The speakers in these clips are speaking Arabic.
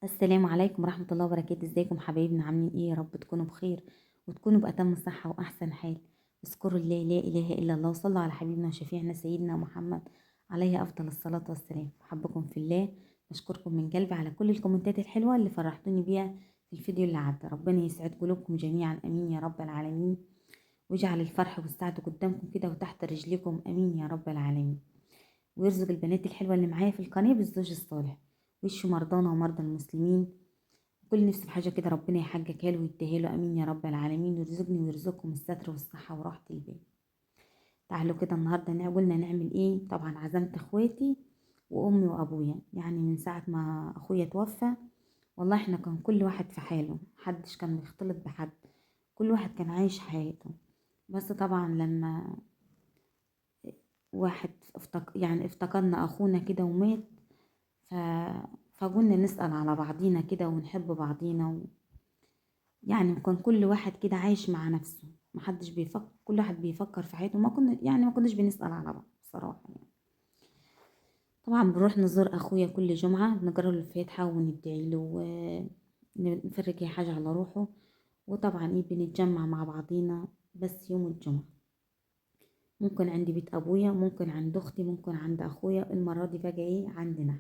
السلام عليكم ورحمة الله وبركاته. ازيكم حبايبنا؟ عاملين ايه؟ يا رب تكونوا بخير وتكونوا بأتم صحة وأحسن حال. اذكروا الله لا إله إلا الله، وصلوا على حبيبنا وشفيعنا سيدنا محمد عليه أفضل الصلاة والسلام. أحبكم في الله، بشكركم من قلبي على كل الكومنتات الحلوة اللي فرحتوني بيها في الفيديو اللي عدى. ربنا يسعد قلوبكم جميعا، أمين يا رب العالمين، ويجعل الفرح والسعد قدامكم كده وتحت رجلكم، أمين يا رب العالمين. ويرزق البنات الحلوة اللي معايا في القناة بالزوج الصالح، ويشفي مرضانا ومرضى المسلمين. كل نفس في حاجة كده ربنا يحققها له ويديها له، امين يا رب العالمين. ويرزقني ويرزقكم الستر والصحة وراحة البال. تعالوا كده النهارده قلنا نعمل ايه. طبعا عزمت اخواتي وامي وابويا، يعني من ساعة ما اخويا توفى والله احنا كان كل واحد في حاله، محدش كان بيختلط بحد، كل واحد كان عايش حياته. بس طبعا لما واحد يعني افتكرنا اخونا كده ومات، ف... فقلنا نسأل على بعضينا كده ونحب بعضينا. يعني كان كل واحد كده عايش مع نفسه، محدش بيفكر، كل واحد بيفكر في حياته. ما كناش بنسأل على بعض بصراحة يعني. طبعا بنروح نزور اخويا كل جمعة، نقرأ له الفاتحة وندعي له ونفرج اي حاجة على روحه. وطبعا ايه بنتجمع مع بعضينا بس يوم الجمعة. ممكن عند بيت ابويا، ممكن عند اختي، ممكن عند اخويا. المرة دي بقى ايه عندنا.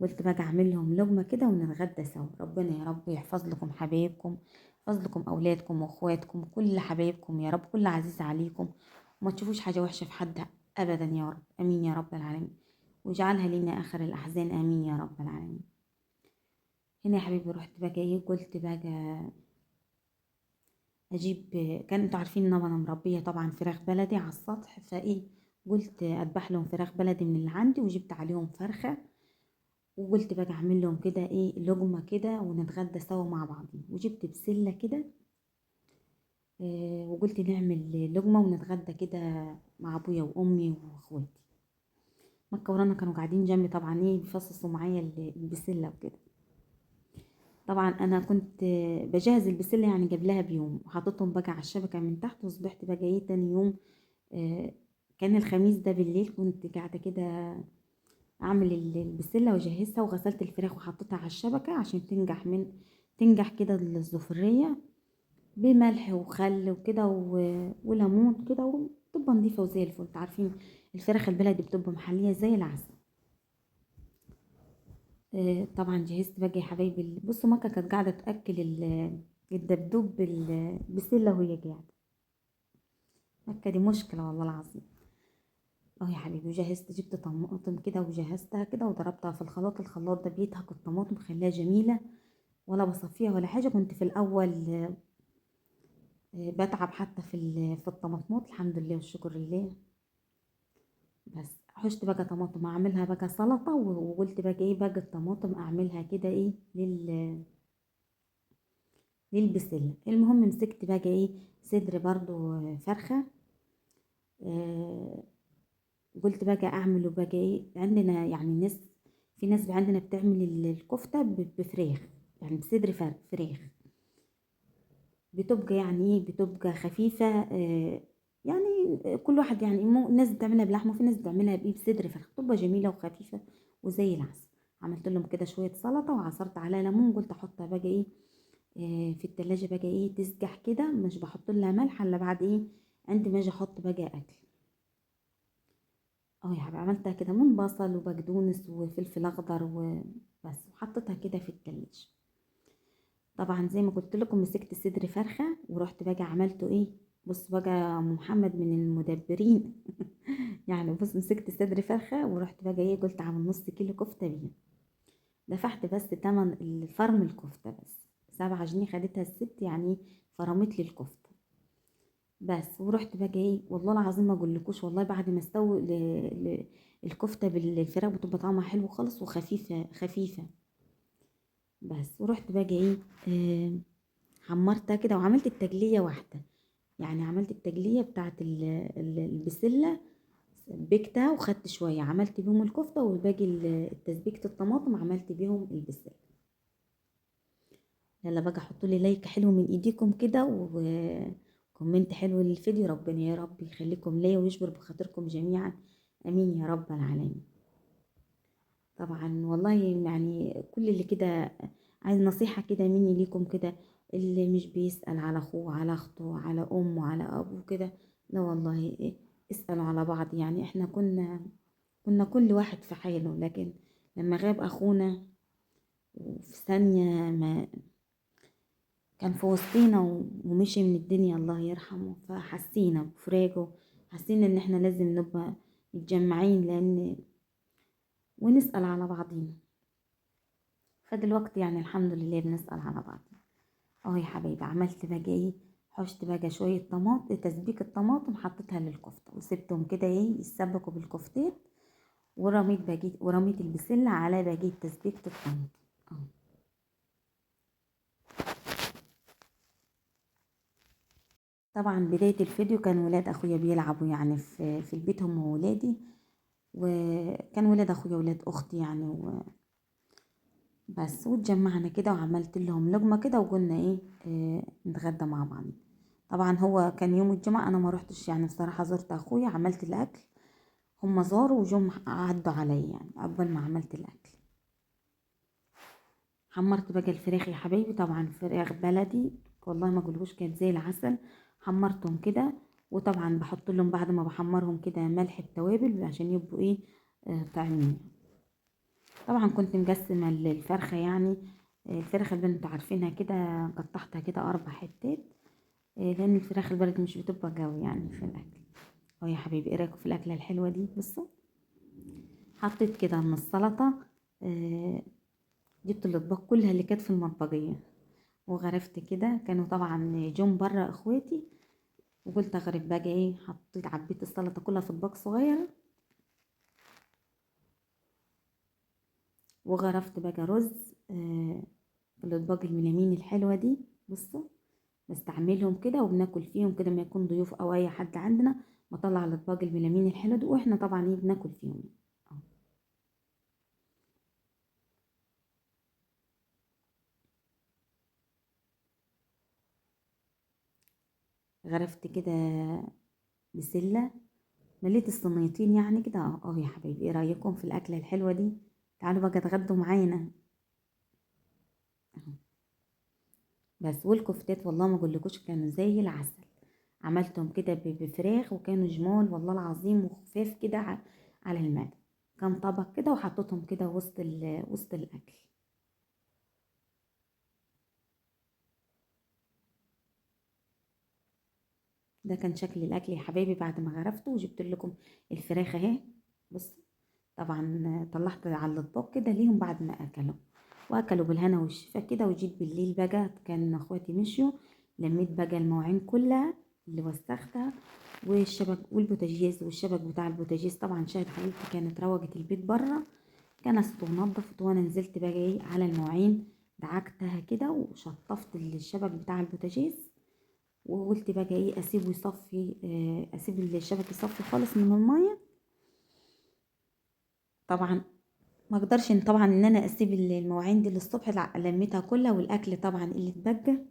قلت بقى اعمل لهم لقمه كده ونتغدى سوا. ربنا يا رب يحفظ لكم حبايبكم، يحفظ لكم اولادكم واخواتكم، كل حبايبكم يا رب، كل عزيز عليكم، وما تشوفوش حاجه وحشه في حد ابدا يا رب، امين يا رب العالمين. واجعلها لنا اخر الاحزان، امين يا رب العالمين. هنا يا حبيبي رحت بقى ايه، قلت بقى اجيب. كان انتوا عارفين ان انا مربيه طبعا فراخ بلدي على السطح، فايه قلت اذبح لهم فراخ بلدي من اللي عندي، وجبت عليهم فرخه. وقلت بقى اعمل لهم كده ايه لقمه كده ونتغدى سوا مع بعضين. وجبت بسله كده، وقلت نعمل لقمه ونتغدى كده مع ابويا وامي واخواتي. مكه ورانا كانوا قاعدين جنبي طبعا ايه بيفصصوا معايا البسله وكده. طبعا انا كنت بجهز البسله يعني قبلها بيوم، وحطيتهم بقى على الشبكه من تحت. وصبحت بقى ايه تاني يوم، آه، كان الخميس ده بالليل، كنت قاعده كده اعمل البسله واجهزها، وغسلت الفراخ وحطيتها على الشبكه عشان تنجح كده الزفريه بملح وخل وكده وليمون كده، وتبقى نضيفه وزي الفل. انتوا عارفين الفراخ البلدي بتبقى محليه زي العسل. طبعا جهزت بقى يا حبايبي بصوا مكه كانت قاعده تاكل الدبدوب بالبسله وهي قاعده. مكه دي مشكله والله العظيم. اه يا حبيبي، وجهزت جبت طماطم كده وجهزتها كده وضربتها في الخلاط. الخلاط ده بيتهك الطماطم، خلاها جميله، ولا بصفيها ولا حاجه. كنت في الاول بتعب حتى في الطماطمات، الحمد لله والشكر لله. بس حشت بقى طماطم اعملها بقى سلطه، وقلت بقى ايه بقى الطماطم اعملها كده ايه للبسله. المهم مسكت بقى ايه صدر برضو فرخه. آه، قلت بقى اعمله بقى ايه عندنا يعني في ناس عندنا بتعمل الكفته بفراخ، يعني بصدر فراخ. بتبقى يعني ايه بتبقى خفيفة. يعني كل واحد يعني ناس بتعملها بلحمة، وفي ناس بتعملها بايه بصدر فراخ، بتبقى جميلة وخفيفة وزي العسل. عملت لهم كده شوية سلطة وعصرت عليها ليمون. قلت احطها بقى ايه في التلاجة بقى ايه تسقح كده، مش بحط لها ملح الا بعد ايه عندي ما اجي احط بقى اكل. اه يا حبيبي عملتها كده من بصل وبقدونس وفلفل اخضر وبس، وحطيتها كده في التلاجة. طبعا زي ما قلت لكم مسكت صدر فرخه ورحت بقى عملته ايه. بص بقى أم محمد من المدبرين يعني بص مسكت صدر فرخه ورحت بقى ايه قلت اعمل نص كيلو كفته بيه. دفعت بس تمن الفرم الكفته بس 7 جنيه، خدتها الست يعني فرمت لي الكفته بس. ورحت بقى ايه والله العظيم ما اقولكوش، والله بعد ما استوي الكفته بالفراخ بتبقى طعمها حلو خالص وخفيفه خفيفه بس. ورحت بقى ايه آه حمرتها كده وعملت التجلية واحدة. يعني عملت التجلية بتاعت البسلة، بكتها وخدت شوية عملت بيهم الكفتة، والباقي التسبيكة الطماطم عملت بيهم البسلة. يلا بقى حطوا لي لايك حلو من ايديكم كده وكومنت حلو للفيديو. ربنا يا رب يخليكم ليا ويجبر بخاطركم جميعا، امين يا رب العالمين. طبعا والله يعني كل اللي كده عايز نصيحة كده مني ليكم كده، اللي مش بيسأل على اخوه على اخته على امه على ابوه كده، لا والله اسألوا على بعض. يعني احنا كنا كل واحد في حاله، لكن لما غاب اخونا وفي ثانية ما كان في وسطينا ومشي من الدنيا الله يرحمه، فحسينا بفراقه، حسينا ان احنا لازم نبقى متجمعين ونسأل على بعضينا. فدلوقتي يعني الحمد لله بنسأل على بعضينا. اه يا حبايبي، عملت بقى ايه؟ حشت بقى شوية طماطم، تسبيك الطماطم حطيتها للكفتة وسبتهم كده ايه يتسبكوا بالكفتين، ورميت البسلة على بقية تسبيكة الطماطم. اه طبعا بداية الفيديو كان ولاد اخويا بيلعبوا يعني في البيت هم وولادي، وكان ولاد اخويا ولاد اختي يعني بس. واتجمعنا كده وعملت لهم لقمة كده وقلنا ايه نتغدى مع بعض. طبعا هو كان يوم الجمعة انا ما روحتش يعني بصراحة، زرت اخويا عملت الاكل، هم زاروا وجم عدوا عليا يعني عقبال ما عملت الاكل. حمرت بقى الفراخ يا حبايبي، طبعا فراخ بلدي والله ما اقولهوش كانت زي العسل. حمرتهم كده، وطبعا بحط لهم بعد ما بحمرهم كده ملح بتوابل عشان يبقوا ايه طعمين. طبعا كنت مقسمة الفرخة يعني، الفراخ اللي انتوا عارفينها كده قطعتها كده 4 حتات، لان الفراخ البلد مش بتبقى قوي يعني في الاكل. اه يا حبيبي، ايه رايكم في الاكله الحلوه دي؟ بصوا، حطيت كده من السلطه، آه، جبت الاطباق كلها اللي كانت في المطبقيه وغرفت كده. كانوا طبعا جم بره اخواتي وقلت اغرب بقى ايه، حطيت عبيت السلطه كلها في اطباق صغيره، وغرفت بقى رز في الاطباق الملامين الحلوه دي. بصوا، بستعملهم كده وبناكل فيهم كده ما يكون ضيوف او اي حد عندنا، بطلع الاطباق الملامين الحلوه دي واحنا طبعا ايه بناكل فيهم. أهو. غرفت كده بسله، مليت الصينيتين يعني كده. اه يا حبايبي، ايه رايكم في الاكله الحلوه دي؟ تعالوا بقى اتغدوا معانا. أهو. بس والكفتات والله ما اقولكوش كانوا زي العسل، عملتهم كده بفراخ وكانوا جمال والله العظيم وخفاف كده على المعده. كان طبق كده وحطيتهم كده وسط الاكل. ده كان شكل الاكل يا حبايبي بعد ما غرفته وجبت لكم الفراخ اهي. بص، طبعا طلعت على الاطباق كده ليهم بعد ما اكلوا، واكلوا بالهنا والشفا كده. وجيت بالليل بقى كان اخواتي مشيوا، لميت بقى المواعين كلها اللي وسختها والشبك والبوتاجيز والشبك بتاع البوتاجيز. طبعا شاهد حبيبتي كانت روجت البيت بره، كنست ونضفت، وانا نزلت بقى ايه على المواعين، دعكتها كده وشطفت الشبك بتاع البوتاجيز. وقلت بقى ايه اسيبه يصفي، اسيب الشبك يصفي خالص من الميه. طبعا ما اقدرش طبعا ان انا اسيب المواعين دي للصبح، لا لميتها كلها. والاكل طبعا اللي اتبقى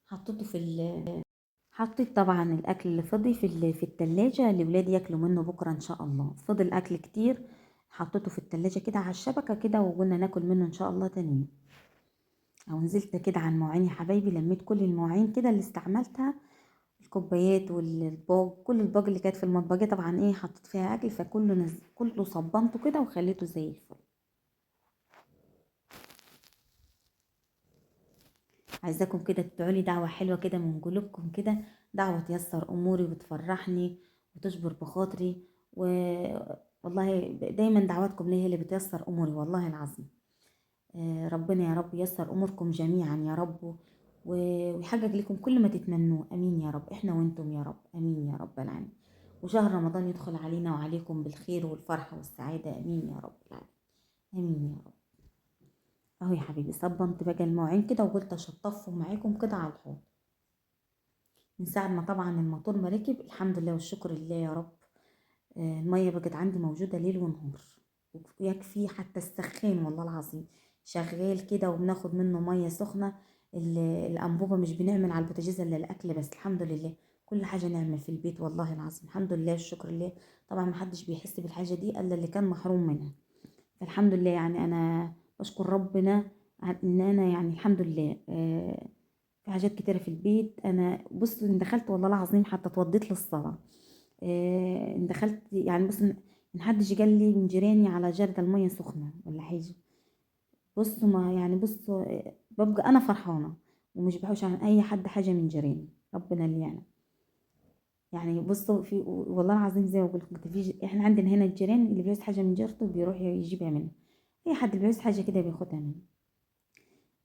حطيته حطيت طبعا الاكل اللي فضي في التلاجة لولادي ياكلوا منه بكره ان شاء الله. فضل اكل كتير، حطيته في التلاجة كده على الشبكة كده، وقلنا ناكل منه ان شاء الله تاني يوم. او نزلت كده على المواعين يا حبايبي، لميت كل المواعين كده اللي استعملتها، الكوبايات والباج، كل الباج اللي كانت في المطبخ طبعا ايه حطيت فيها اكل، فكله كله صبنته كده وخليته زي الفل. عايزاكم كده تدعوا لي دعوه حلوه كده من قلوبكم كده، دعوه تيسر اموري وتفرحني وتجبر بخاطري. و والله دايما دعواتكم ليا هي اللي بتيسر اموري والله العظيم. ربنا يا رب ييسر اموركم جميعا يا رب، ويحقق لكم كل ما تتمنوه. امين يا رب، احنا وانتم يا رب، امين يا رب العالمين. وشهر رمضان يدخل علينا وعليكم بالخير والفرحة والسعادة، امين يا رب العالمين، امين يا رب. اهو يا حبيبي صبنت بقى المواعين كده وقلت اشطفهم معاكم كده على الحوض. من ساعة ما طبعا الموتور ما ركب الحمد لله والشكر لله يا رب، المية بقت عندي موجودة ليل ونهار، ويكفي حتى السخان والله العظيم شغال كده وبناخد منه مية سخنة. الأنبوبة مش بنعمل على البوتاجيز إلا الأكل بس، الحمد لله كل حاجة نعمل في البيت والله العظيم الحمد لله والشكر لله. طبعا محدش بيحس بالحاجة دي إلا اللي كان محروم منها، فالحمد لله يعني انا بشكر ربنا ان انا يعني الحمد لله في حاجات كتيرة في البيت. انا بص ان دخلت والله العظيم حتى اتوضيت للصلاة. ان دخلت يعني بص ان حد جه قال لي من جيراني على جردل المية سخنة ولا حاجة. بص ما يعني بص ببقى انا فرحانة ومش بحوش عن اي حد حاجة من جيراني، ربنا اللي يعني بصوا في والله العظيم زي ما بقول لكم احنا عندنا هنا الجيران اللي بيعوز حاجة من جارته بيروح يجيبها منها. اي حد بيعوز حاجة كده بياخدها منه.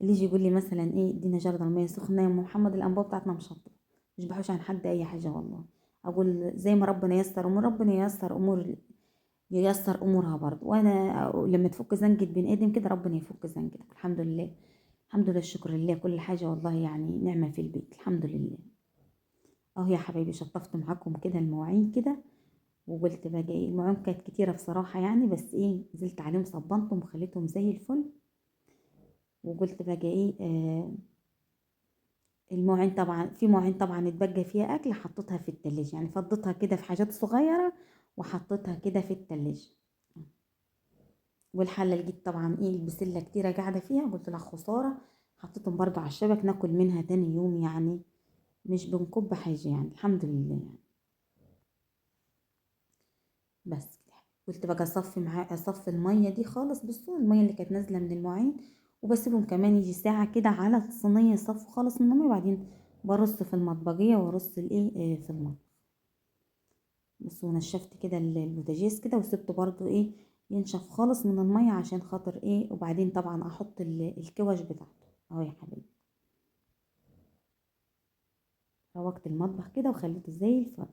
اللي يجي يقول لي مثلا ايه ادينا جردل المية سخنة يا ام محمد الانبوبة بتاعتنا مشطبة، مش بحوش عن حد اي حاجة والله. اقول زي ما ربنا ييسر امور ربنا ييسر امور، ييسر امورها برضه. وانا لما تفك زنقة بين ادم كده ربنا يفك زنقتك. الحمد لله الحمد لله الشكر لله كل حاجة والله يعني نعمة في البيت الحمد لله. اهو يا حبايبي شطفت معاكم كده المواعين كده، وقلت بقى ايه المواعين كانت كتيرة بصراحة يعني، بس ايه نزلت عليهم صبنتهم وخليتهم زي الفل. وقلت بقى ايه المواعين طبعا في مواعين طبعا اتبقى فيها اكل حطيتها في التلاجة، يعني فضيتها كده في حاجات صغيرة وحطيتها كده في التلاجة. والحلة لقيت طبعا ايه البسلة كتيرة قاعدة فيها قلت لها خسارة، حطيتهم برضو على الشبك ناكل منها تاني يوم يعني، مش بنكب حاجة يعني الحمد لله يعني. بس كده قلت بقى اصفي معاه اصفي المية دي خالص. بصوا المية اللي كانت نازلة من المواعين وبسيبهم كمان يجي ساعة كده على الصينية يصفوا خالص من المية، وبعدين برص في المطبقية وارص الايه في المطبخ. بصوا نشفت كده البوتاجيز كده وسبته برضو ايه ينشف خالص من المية عشان خاطر ايه، وبعدين طبعا احط الكوش بتاعته. اهو يا حبيبي روقت المطبخ كده وخليته زي الفل.